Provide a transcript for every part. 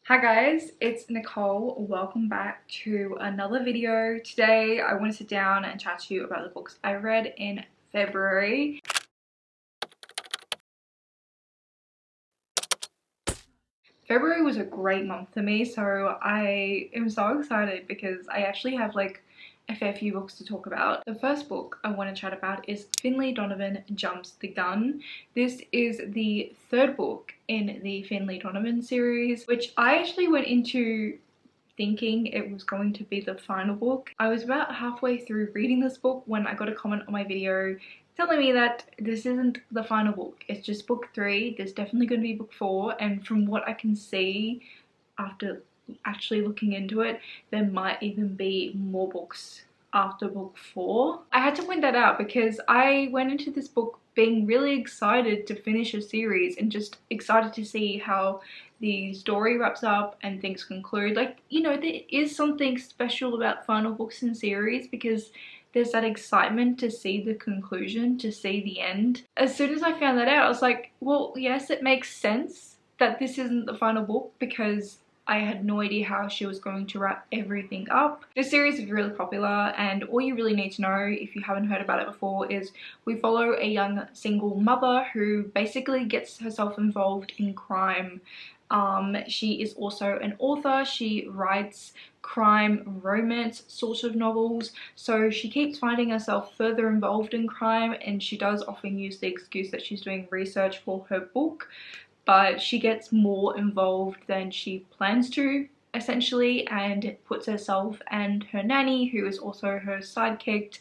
Hi guys, it's Nicole. Welcome back to another video. Today I want to sit down and chat to you about the books I read in February. February was a great month for me, so I am so excited because I actually have like a fair few books to talk about. The first book I want to chat about is Finlay Donovan Jumps the Gun. This is the third book in the Finlay Donovan series, which I actually went into thinking it was going to be the final book. I was about halfway through reading this book when I got a comment on my video telling me that this isn't the final book, it's just book 3. There's definitely going to be book 4, and from what I can see after actually looking into it, there might even be more books after book 4. I had to point that out because I went into this book being really excited to finish a series and just excited to see how the story wraps up and things conclude. Like, you know, there is something special about final books in series because there's that excitement to see the conclusion, to see the end. As soon as I found that out, I was like, well, yes, it makes sense that this isn't the final book because I had no idea how she was going to wrap everything up. This series is really popular, and all you really need to know if you haven't heard about it before is we follow a young single mother who basically gets herself involved in crime. She is also an author. She writes crime romance sort of novels, so she keeps finding herself further involved in crime, and she does often use the excuse that she's doing research for her book, but she gets more involved than she plans to, essentially, and puts herself and her nanny, who is also her sidekick,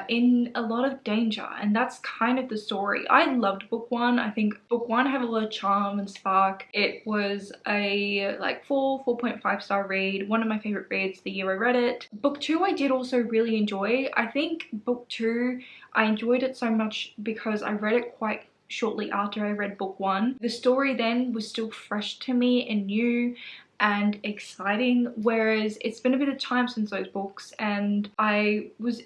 in a lot of danger. And that's kind of the story. I loved book 1. I think book 1 had a lot of charm and spark. It was a like 4.5 star read, one of my favorite reads the year I read it. Book 2 I did also really enjoy. I think book 2 I enjoyed it so much because I read it quite shortly after I read book 1. The story then was still fresh to me and new and exciting, whereas it's been a bit of time since those books, and I was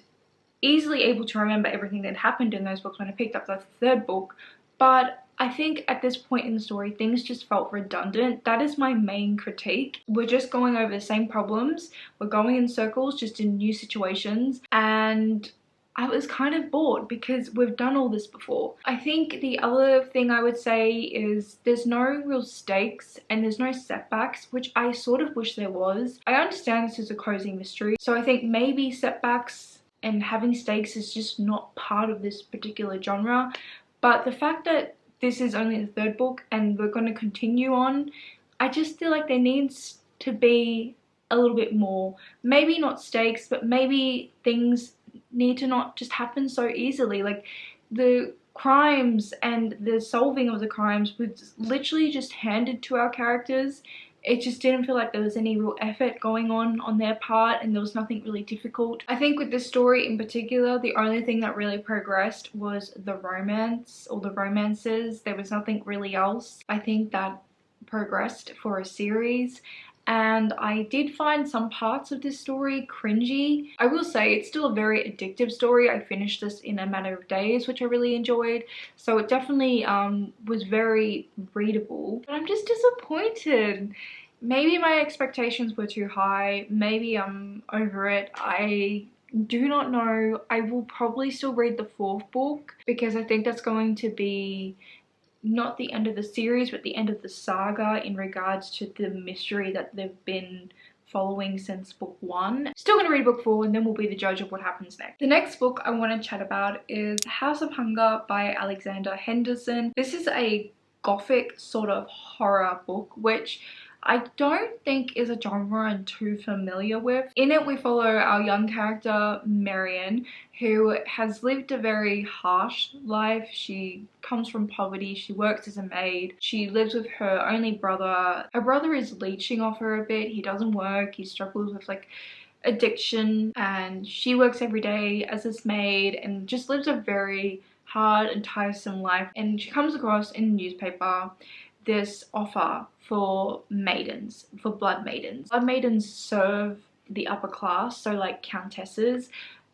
easily able to remember everything that happened in those books when I picked up the third book. But I think at this point in the story, things just felt redundant. That is my main critique. We're just going over the same problems, we're going in circles, just in new situations, and I was kind of bored because we've done all this before. I think the other thing I would say is there's no real stakes and there's no setbacks, which I sort of wish there was. I understand this is a cozy mystery, so I think maybe setbacks and having stakes is just not part of this particular genre. But the fact that this is only the third book and we're going to continue on, I just feel like there needs to be a little bit more. Maybe not stakes, but maybe things need to not just happen so easily. Like, the crimes and the solving of the crimes was literally just handed to our characters. It just didn't feel like there was any real effort going on their part, and there was nothing really difficult. I think with this story in particular, the only thing that really progressed was the romance, or the romances. There was nothing really else I think that progressed for a series. And I did find some parts of this story cringy. I will say it's still a very addictive story. I finished this in a matter of days, which I really enjoyed. So it definitely was very readable. But I'm just disappointed. Maybe my expectations were too high. Maybe I'm over it. I do not know. I will probably still read the 4th book because I think that's going to be not the end of the series, but the end of the saga in regards to the mystery that they've been following since book 1. Still going to read book 4, and then we'll be the judge of what happens next. The next book I want to chat about is House of Hunger by Alexander Henderson. This is a gothic sort of horror book, which I don't think is a genre I'm too familiar with. In it, we follow our young character, Marion, who has lived a very harsh life. She comes from poverty, she works as a maid, she lives with her only brother. Her brother is leeching off her a bit, he doesn't work, he struggles with like addiction, and she works every day as this maid and just lives a very hard and tiresome life. And she comes across in the newspaper this offer for maidens, for blood maidens. Blood maidens serve the upper class, so like countesses,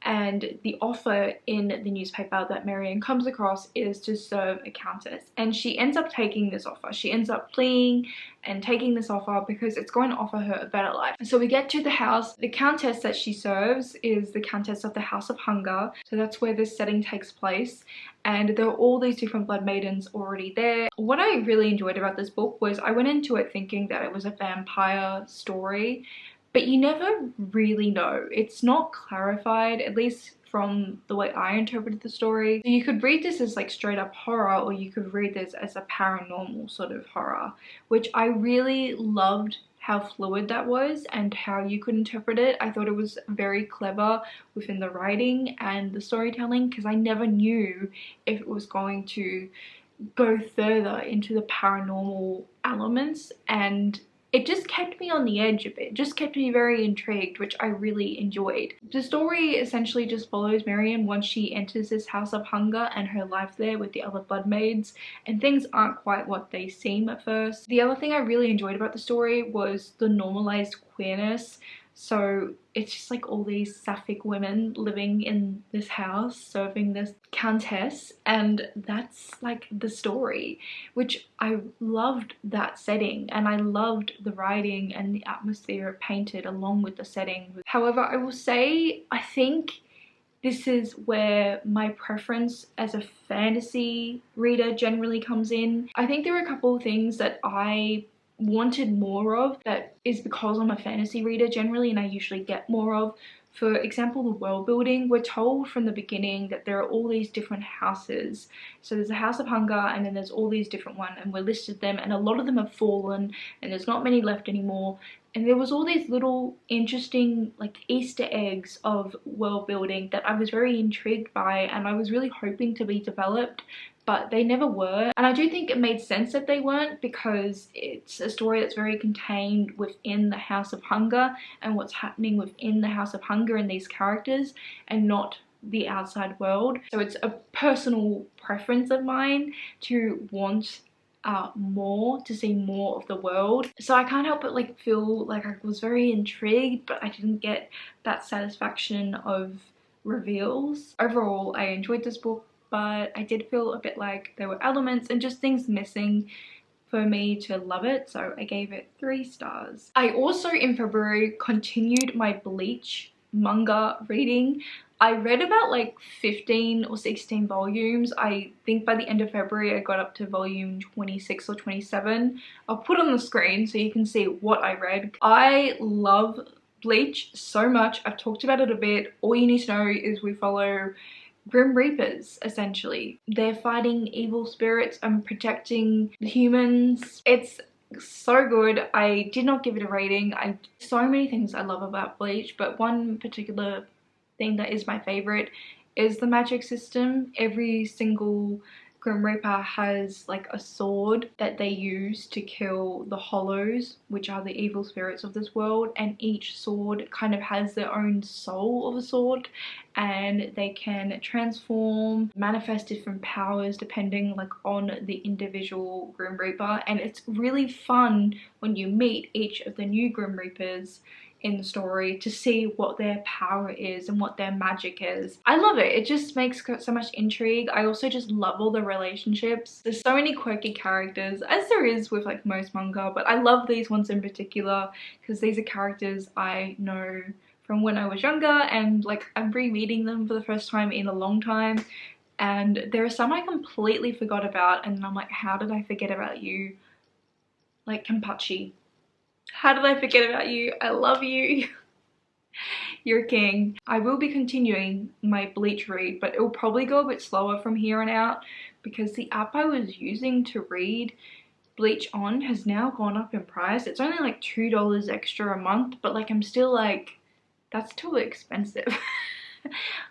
and the offer in the newspaper that Marianne comes across is to serve a countess, and she ends up taking this offer. She ends up fleeing and taking this offer because it's going to offer her a better life. So we get to the house. The countess that she serves is the countess of the House of Hunger, so that's where this setting takes place, and there are all these different blood maidens already there. What I really enjoyed about this book was I went into it thinking that it was a vampire story, but you never really know. It's not clarified, at least from the way I interpreted the story. So you could read this as like straight up horror, or you could read this as a paranormal sort of horror, which I really loved how fluid that was and how you could interpret it. I thought it was very clever within the writing and the storytelling, because I never knew if it was going to go further into the paranormal elements, and it just kept me on the edge a bit, just kept me very intrigued, which I really enjoyed. The story essentially just follows Marianne once she enters this House of Hunger and her life there with the other blood maids, and things aren't quite what they seem at first. The other thing I really enjoyed about the story was the normalized queerness. So it's just like all these sapphic women living in this house serving this countess, and that's like the story, which I loved that setting, and I loved the writing and the atmosphere it painted along with the setting. However, I will say I think this is where my preference as a fantasy reader generally comes in. I think there are a couple of things that I wanted more of, that is because I'm a fantasy reader generally and I usually get more of. For example, the world building. We're told from the beginning that there are all these different houses. So there's a House of Hunger, and then there's all these different ones, and we're listed them, and a lot of them have fallen and there's not many left anymore. And there was all these little interesting like Easter eggs of world building that I was very intrigued by, and I was really hoping to be developed, but they never were. And I do think it made sense that they weren't, because it's a story that's very contained within the House of Hunger and what's happening within the House of Hunger and these characters, and not the outside world. So it's a personal preference of mine to want more, to see more of the world. So I can't help but like feel like I was very intrigued, but I didn't get that satisfaction of reveals. Overall, I enjoyed this book, but I did feel a bit like there were elements and just things missing for me to love it, so I gave it 3 stars. I also in February continued my Bleach manga reading. I read about like 15 or 16 volumes. I think by the end of February I got up to volume 26 or 27. I'll put on the screen so you can see what I read. I love Bleach so much. I've talked about it a bit. All you need to know is we follow Grim Reapers, essentially. They're fighting evil spirits and protecting the humans. It's so good. I did not give it a rating. So many things I love about Bleach, but one particular thing that is my favorite is the magic system. Every single Grim Reaper has like a sword that they use to kill the hollows, which are the evil spirits of this world, and each sword kind of has their own soul of a sword, and they can transform, manifest different powers depending like on the individual Grim Reaper. And it's really fun when you meet each of the new Grim Reapers in the story to see what their power is and what their magic is. I love it. It just makes so much intrigue. I also just love all the relationships. There's so many quirky characters, as there is with like most manga, but I love these ones in particular because these are characters I know from when I was younger, and like I'm rereading them for the first time in a long time, and there are some I completely forgot about, and I'm like, how did I forget about you? Like Kenpachi. How did I forget about you? I love you. You're a king. I will be continuing my Bleach read, but it will probably go a bit slower from here on out because the app I was using to read Bleach on has now gone up in price. It's only like $2 extra a month, but like I'm still like, that's too expensive.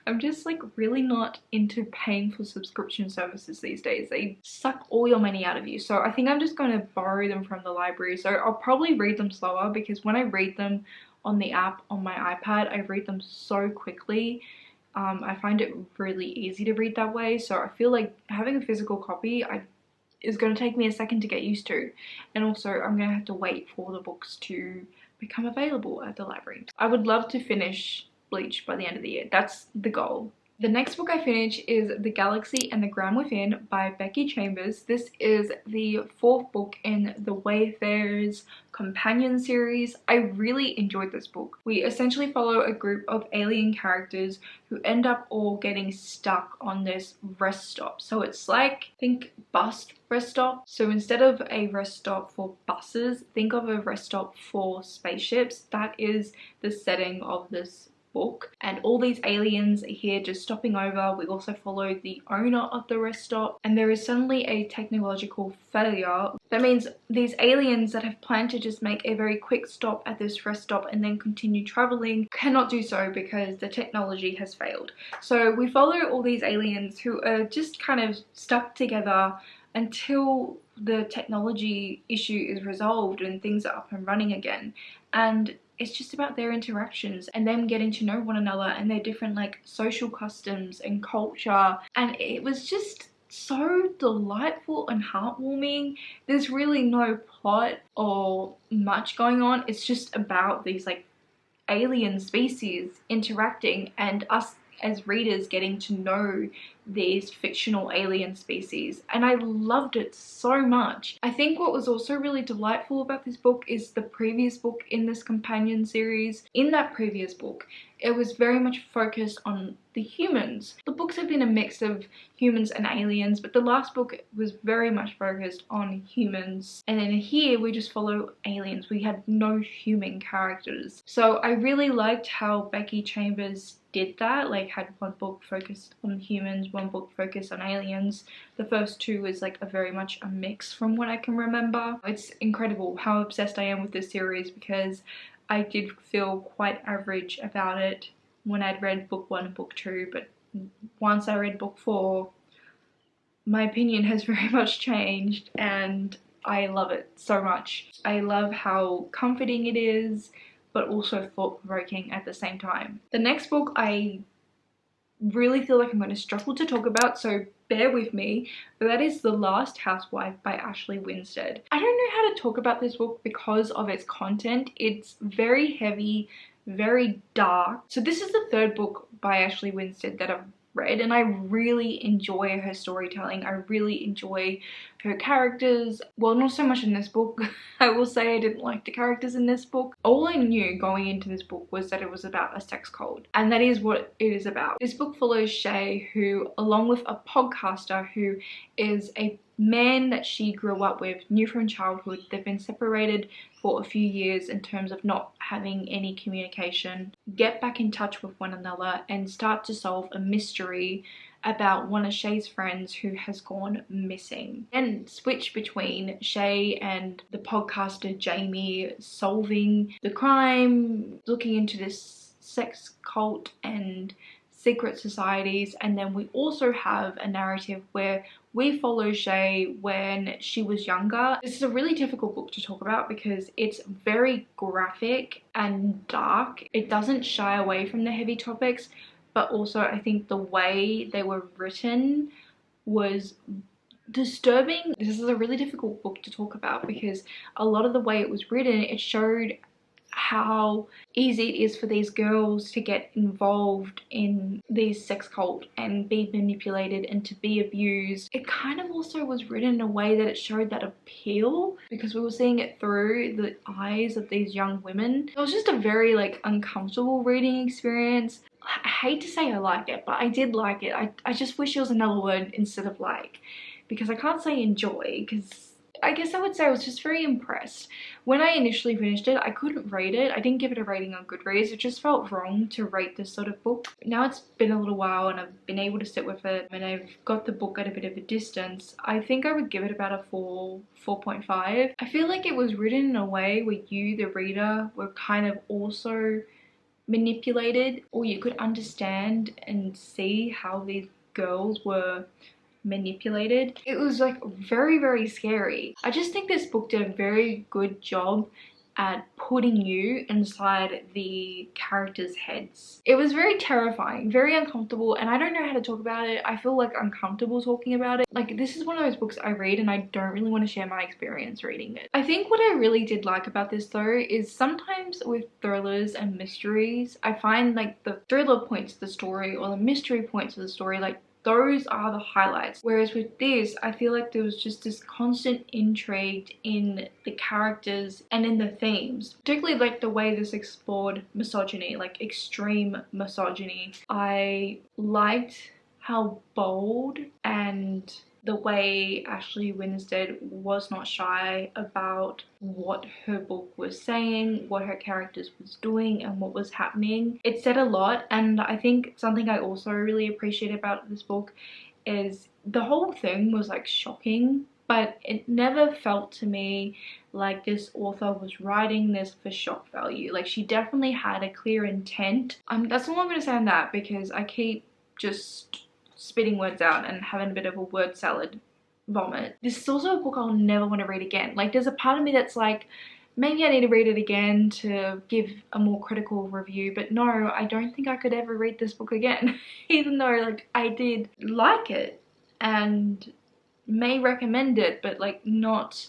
I'm just like really not into paying for subscription services these days. They suck all your money out of you. So I think I'm just going to borrow them from the library. So I'll probably read them slower because when I read them on the app on my iPad, I read them so quickly. I find it really easy to read that way. So I feel like having a physical copy is going to take me a second to get used to. And also I'm going to have to wait for the books to become available at the library. I would love to finish Bleach by the end of the year. That's the goal. The next book I finished is The Galaxy and the Grand Within by Becky Chambers. This is the 4th book in the Wayfarers companion series. I really enjoyed this book. We essentially follow a group of alien characters who end up all getting stuck on this rest stop. So it's like, think bus rest stop. So instead of a rest stop for buses, think of a rest stop for spaceships. That is the setting of this book, and all these aliens are here just stopping over. We also follow the owner of the rest stop, and there is suddenly a technological failure. That means these aliens that have planned to just make a very quick stop at this rest stop and then continue traveling cannot do so because the technology has failed. So we follow all these aliens who are just kind of stuck together until the technology issue is resolved and things are up and running again. And it's just about their interactions and them getting to know one another and their different like social customs and culture. And it was just so delightful and heartwarming. There's really no plot or much going on. It's just about these like alien species interacting and us as readers getting to know these fictional alien species, and I loved it so much. I think what was also really delightful about this book is the previous book in this companion series. In that previous book, it was very much focused on the humans. The books have been a mix of humans and aliens, but the last book was very much focused on humans, and then here we just follow aliens. We had no human characters. So I really liked how Becky Chambers did that, like had one book focused on humans, one book focused on aliens. The first two is like very much a mix from what I can remember. It's incredible how obsessed I am with this series because I did feel quite average about it when I'd read book 1 and book 2, but once I read book 4, my opinion has very much changed and I love it so much. I love how comforting it is, but also thought-provoking at the same time. The next book I really feel like I'm going to struggle to talk about, so bear with me, but that is The Last Housewife by Ashley Winstead. I don't know how to talk about this book because of its content. It's very heavy, very dark. So this is the 3rd book by Ashley Winstead that I've read, and I really enjoy her storytelling. I really enjoy her characters. Well, not so much in this book. I will say I didn't like the characters in this book. All I knew going into this book was that it was about a sex cult, and that is what it is about. This book follows Shay, who, along with a podcaster who is a man that she grew up with, knew from childhood. They've been separated for a few years in terms of not having any communication, get back in touch with one another and start to solve a mystery about one of Shay's friends who has gone missing, and switch between Shay and the podcaster Jamie solving the crime, looking into this sex cult and secret societies. And then we also have a narrative where we follow Shay when she was younger. This is a really difficult book to talk about because it's very graphic and dark. It doesn't shy away from the heavy topics, but also I think the way they were written was disturbing. This is a really difficult book to talk about because a lot of the way it was written, it showed how easy it is for these girls to get involved in these sex cult and be manipulated and to be abused. It kind of also was written in a way that it showed that appeal because we were seeing it through the eyes of these young women. It was just a very like uncomfortable reading experience. I hate to say I liked it, but I did like it. I just wish there was another word instead of like, because I can't say enjoy, because I guess I would say I was just very impressed. When I initially finished it, I couldn't rate it. I didn't give it a rating on Goodreads. It just felt wrong to rate this sort of book. Now it's been a little while and I've been able to sit with it and I've got the book at a bit of a distance. I think I would give it about a 4.5. I feel like it was written in a way where you, the reader, were kind of also manipulated, or you could understand and see how these girls were manipulated. It was like very, very scary. I just think this book did a very good job at putting you inside the characters' heads. It was very terrifying, very uncomfortable, and I don't know how to talk about it. I feel like uncomfortable talking about it. Like, this is one of those books I read and I don't really want to share my experience reading it. I think what I really did like about this though is sometimes with thrillers and mysteries, I find like the thriller points of the story or the mystery points of the story, like those are the highlights. Whereas with this, I feel like there was just this constant intrigue in the characters and in the themes. Particularly like the way this explored misogyny, like extreme misogyny. I liked how bold and the way Ashley Winstead was not shy about what her book was saying, what her characters was doing, and what was happening. It said a lot, and I think something I also really appreciate about this book is the whole thing was like shocking, but it never felt to me like this author was writing this for shock value. Like, she definitely had a clear intent. That's all I'm going to say on that, because I keep just spitting words out and having a bit of a word salad vomit. This is also a book I'll never want to read again. Like, there's a part of me that's like, maybe I need to read it again to give a more critical review, but no, I don't think I could ever read this book again. Even though like I did like it and may recommend it, but like not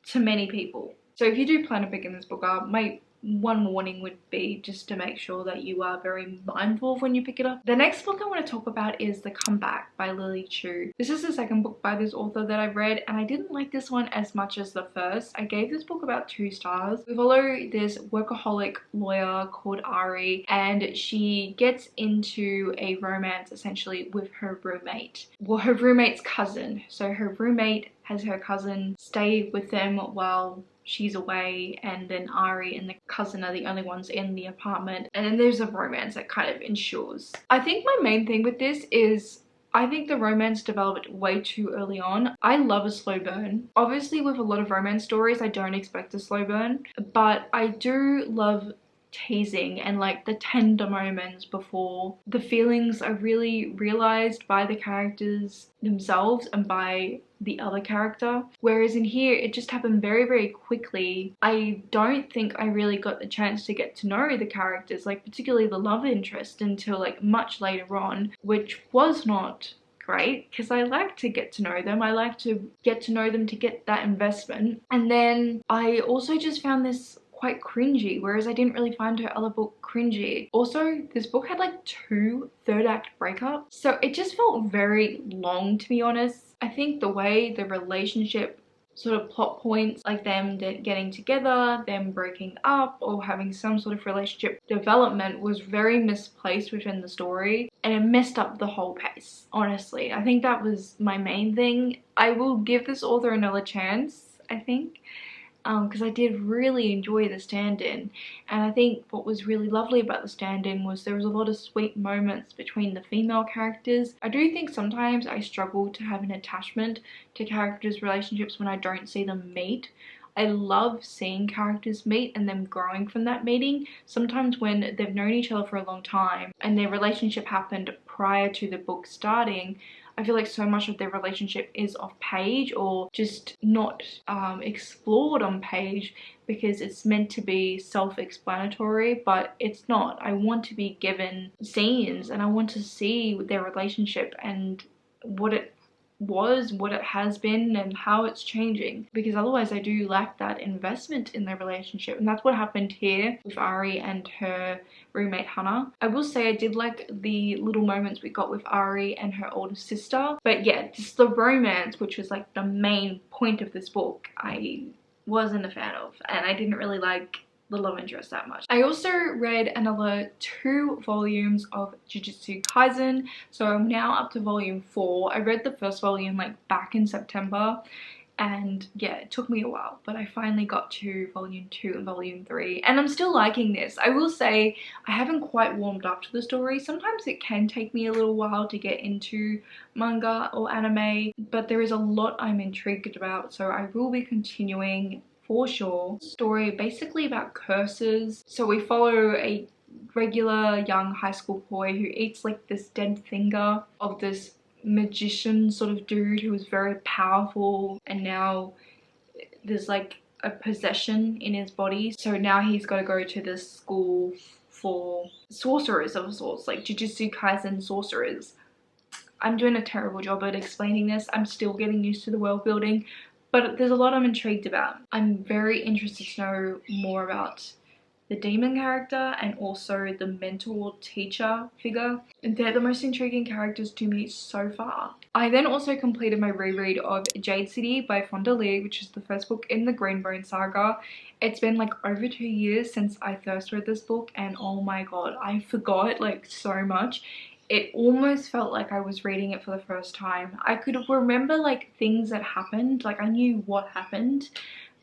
to many people. So if you do plan to pick in this book up, my one warning would be just to make sure that you are very mindful of when you pick it up. The next book I want to talk about is The Comeback by Lily Chu. This is the second book by this author that I've read, and I didn't like this one as much as the first. I gave this book about 2 stars. We follow this workaholic lawyer called Ari, and she gets into a romance essentially with her roommate. Well, her roommate's cousin. So her roommate has her cousin stay with them while she's away, and then Ari and the cousin are the only ones in the apartment, and then there's a romance that kind of ensures. I think my main thing with this is I think the romance developed way too early on. I love a slow burn. Obviously with a lot of romance stories I don't expect a slow burn, but I do love teasing and like the tender moments before the feelings are really realized by the characters themselves and by the other character. Whereas in here it just happened very, very quickly. I don't think I really got the chance to get to know the characters, like particularly the love interest, until like much later on, which was not great because I like to get to know them. I like to get to know them to get that investment. And then I also just found this quite cringy, whereas I didn't really find her other book cringy. Also, this book had like 2 third-act breakups, so it just felt very long, to be honest. I think the way the relationship sort of plot points, like them getting together, them breaking up, or having some sort of relationship development, was very misplaced within the story, and it messed up the whole pace, honestly. I think that was my main thing. I will give this author another chance, I think, because I did really enjoy the stand-in, and I think what was really lovely about the stand-in was there was a lot of sweet moments between the female characters. I do think sometimes I struggle to have an attachment to characters' relationships when I don't see them meet. I love seeing characters meet and them growing from that meeting. Sometimes when they've known each other for a long time and their relationship happened prior to the book starting, I feel like so much of their relationship is off page or just not explored on page because it's meant to be self-explanatory, but it's not. I want to be given scenes and I want to see their relationship and what it was, what it has been, and how it's changing, because otherwise I do lack that investment in their relationship. And that's what happened here with Ari and her roommate Hannah. I will say I did like the little moments we got with Ari and her older sister, but yeah, just the romance, which was like the main point of this book, I wasn't a fan of, and I didn't really like the love interest that much. I also read another 2 volumes of Jujutsu Kaisen, so I'm now up to volume 4. I read the first volume like back in September, and yeah, it took me a while, but I finally got to volume 2 and volume 3, and I'm still liking this. I will say I haven't quite warmed up to the story. Sometimes it can take me a little while to get into manga or anime, but there is a lot I'm intrigued about, so I will be continuing for sure. Story basically about curses. So we follow a regular young high school boy who eats like this dead finger of this magician sort of dude who was very powerful, and now there's like a possession in his body. So now he's got to go to this school for sorcerers of sorts, like Jujutsu Kaisen sorcerers. I'm doing a terrible job at explaining this. I'm still getting used to the world building, but there's a lot I'm intrigued about. I'm very interested to know more about the demon character and also the mentor teacher figure. They're the most intriguing characters to me so far. I then also completed my reread of Jade City by Fonda, which is the first book in the Greenbone saga. It's been like over 2 years since I first read this book, and oh my god, I forgot like so much. It almost felt like I was reading it for the first time. I could remember like things that happened, like I knew what happened,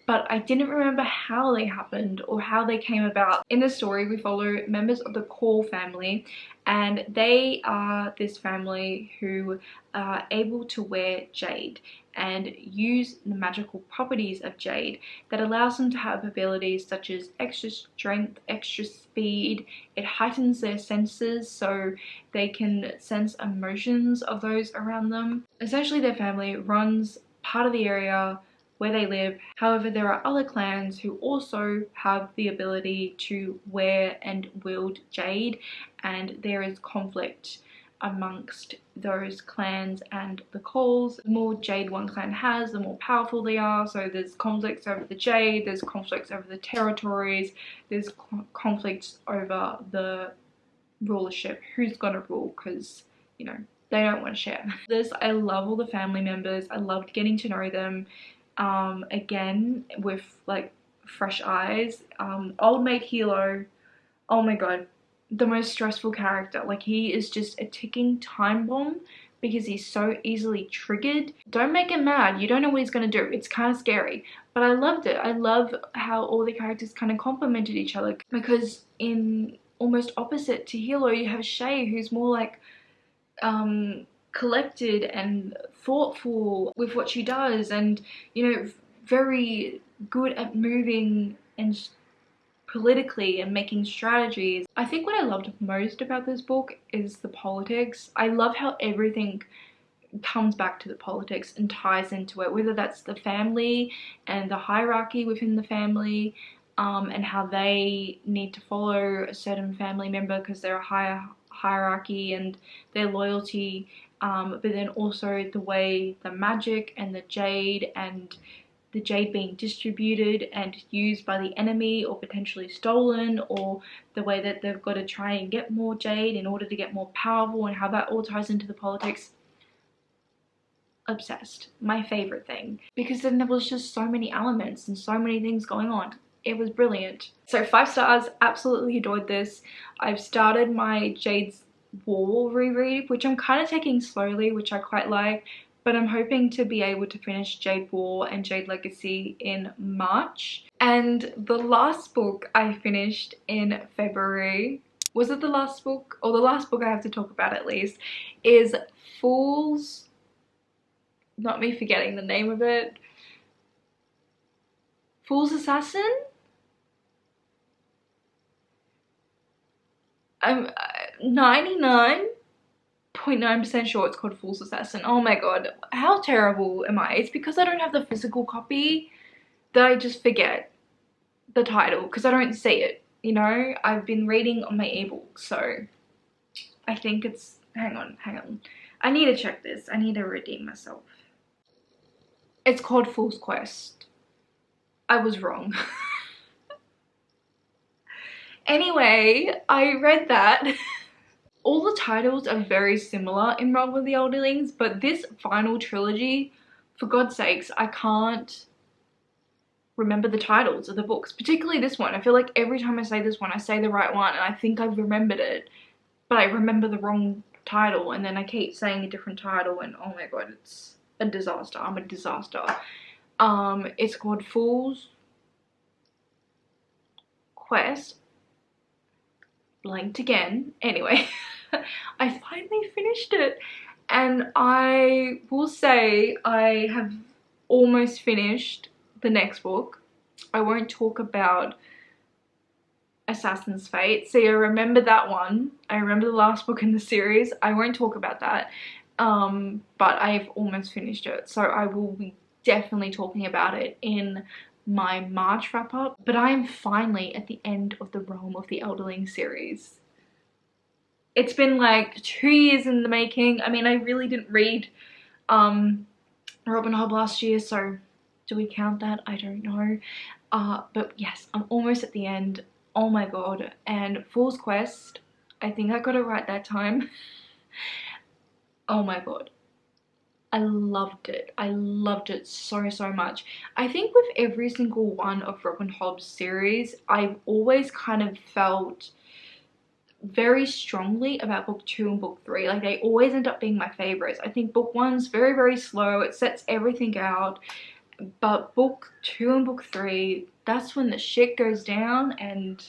but I didn't remember how they happened or how they came about. In the story, we follow members of the Call family, and they are this family who are able to wear jade and use the magical properties of jade that allows them to have abilities such as extra strength, extra speed. It heightens their senses so they can sense emotions of those around them. Essentially, their family runs part of the area where they live. However, there are other clans who also have the ability to wear and wield jade, and there is conflict amongst those clans and the Calls. The more jade one clan has, the more powerful they are, so there's conflicts over the jade, there's conflicts over the territories, there's conflicts over the rulership, who's gonna rule, because, you know, they don't want to share. I love all the family members. I loved getting to know them again with like fresh eyes. Old mate Hilo, oh my god, the most stressful character. Like, he is just a ticking time bomb because he's so easily triggered. Don't make him mad, you don't know what he's gonna do. It's kind of scary, but I loved it. I love how all the characters kind of complemented each other, because in almost opposite to Hilo, you have Shay, who's more like collected and thoughtful with what she does, and, you know, very good at moving and politically and making strategies. I think what I loved most about this book is the politics. I love how everything comes back to the politics and ties into it, whether that's the family and the hierarchy within the family, and how they need to follow a certain family member because they're a higher hierarchy and their loyalty, but then also the way the magic and the jade being distributed and used by the enemy or potentially stolen, or the way that they've got to try and get more jade in order to get more powerful, and how that all ties into the politics. Obsessed. My favorite thing, because then there was just so many elements and so many things going on. It was brilliant. So 5 stars, absolutely adored this. I've started my Jade's War reread, which I'm kind of taking slowly, which I quite like, but I'm hoping to be able to finish Jade War and Jade Legacy in March. And the last book I finished in February, was it the last book? Or the last book I have to talk about at least, is Fool's, not me forgetting the name of it, Fool's Assassin? I'm 99.9% sure it's called Fool's Assassin. Oh my god, how terrible am I? It's because I don't have the physical copy that I just forget the title, because I don't see it, you know? I've been reading on my ebook, so I think it's, hang on. I need to check this. I need to redeem myself. It's called Fool's Quest. I was wrong. Anyway, I read that. All the titles are very similar in Realm of the Elderlings, but this final trilogy, for God's sakes, I can't remember the titles of the books, particularly this one. I feel like every time I say this one, I say the right one, and I think I've remembered it, but I remember the wrong title, and then I keep saying a different title, and oh my god, it's a disaster. I'm a disaster. It's called Fool's Quest. Blanked again. Anyway, I finally finished it, and I will say I have almost finished the next book. I won't talk about Assassin's Fate. See, I remember that one. I remember the last book in the series. I won't talk about that, but I've almost finished it, so I will be definitely talking about it in my March wrap up, but I am finally at the end of the Realm of the Elderling series. It's been like 2 years in the making. I mean, I really didn't read Robin Hobb last year, so do we count that? I don't know. But yes, I'm almost at the end. Oh my god. And Fool's Quest, I think I got it right that time. Oh my god. I loved it. I loved it so, so much. I think with every single one of Robin Hobb's series, I've always kind of felt very strongly about book 2 and book 3. Like, they always end up being my favorites. I think book 1's very, very slow. It sets everything out. But book 2 and book 3, that's when the shit goes down and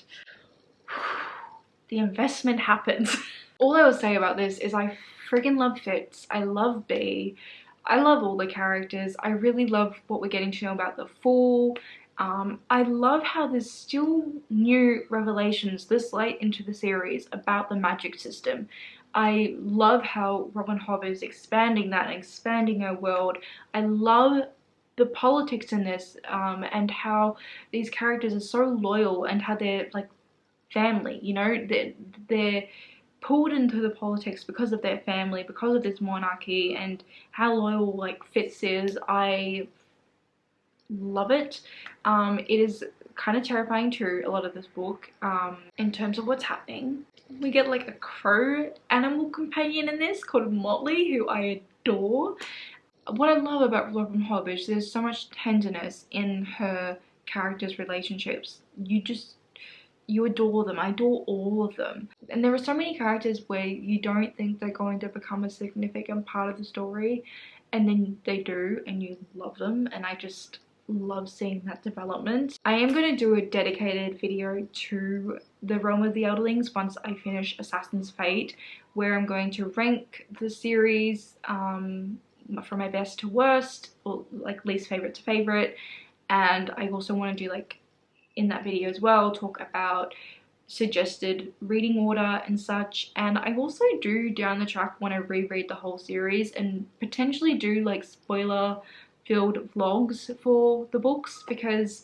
the investment happens. All I will say about this is I friggin' love Fitz. I love B. I love all the characters. I really love what we're getting to know about the Fool. I love how there's still new revelations this late into the series about the magic system. I love how Robin Hobb is expanding that and expanding her world. I love the politics in this, and how these characters are so loyal and how they're like family, you know, they're pulled into the politics because of their family, because of this monarchy, and how loyal like Fitz is. I love it. It is kind of terrifying too, a lot of this book, in terms of what's happening. We get like a crow animal companion in this called Motley, who I adore. What I love about Robin Hobb is there's so much tenderness in her characters' relationships. You adore them. I adore all of them. And there are so many characters where you don't think they're going to become a significant part of the story, and then they do, and you love them, and I just love seeing that development. I am going to do a dedicated video to the Realm of the Elderlings once I finish Assassin's Fate, where I'm going to rank the series from my best to worst, or like least favorite to favorite. And I also want to do, like, in that video as well, talk about suggested reading order and such. And I also do down the track want to reread the whole series and potentially do like spoiler filled vlogs for the books, because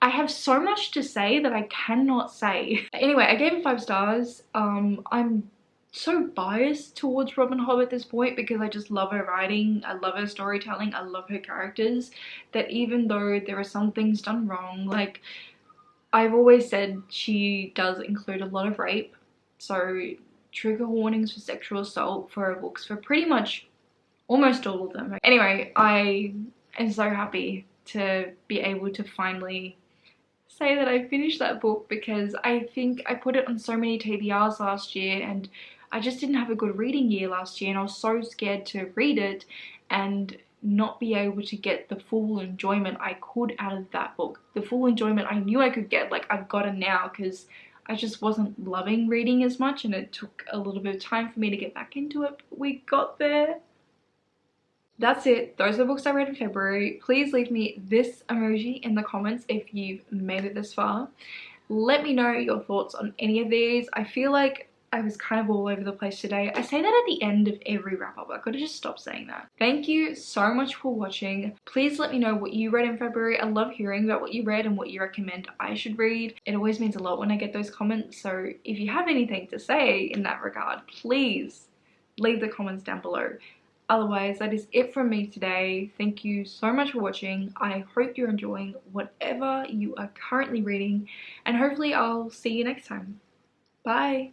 I have so much to say that I cannot say. Anyway, I gave it 5 stars. I'm so biased towards Robin Hobb at this point because I just love her writing, I love her storytelling, I love her characters, that even though there are some things done wrong, like I've always said, she does include a lot of rape, so trigger warnings for sexual assault for her books for pretty much almost all of them. Anyway, I am so happy to be able to finally say that I finished that book, because I think I put it on so many TBRs last year and I just didn't have a good reading year last year, and I was so scared to read it and not be able to get the full enjoyment I could out of that book. The full enjoyment I knew I could get, like I've gotten now, because I just wasn't loving reading as much and it took a little bit of time for me to get back into it, but we got there. That's it. Those are the books I read in February. Please leave me this emoji in the comments if you've made it this far. Let me know your thoughts on any of these. I feel like I was kind of all over the place today. I say that at the end of every wrap up. I gotta just stop saying that. Thank you so much for watching. Please let me know what you read in February. I love hearing about what you read and what you recommend I should read. It always means a lot when I get those comments. So if you have anything to say in that regard, please leave the comments down below. Otherwise, that is it from me today. Thank you so much for watching. I hope you're enjoying whatever you are currently reading, and hopefully I'll see you next time. Bye.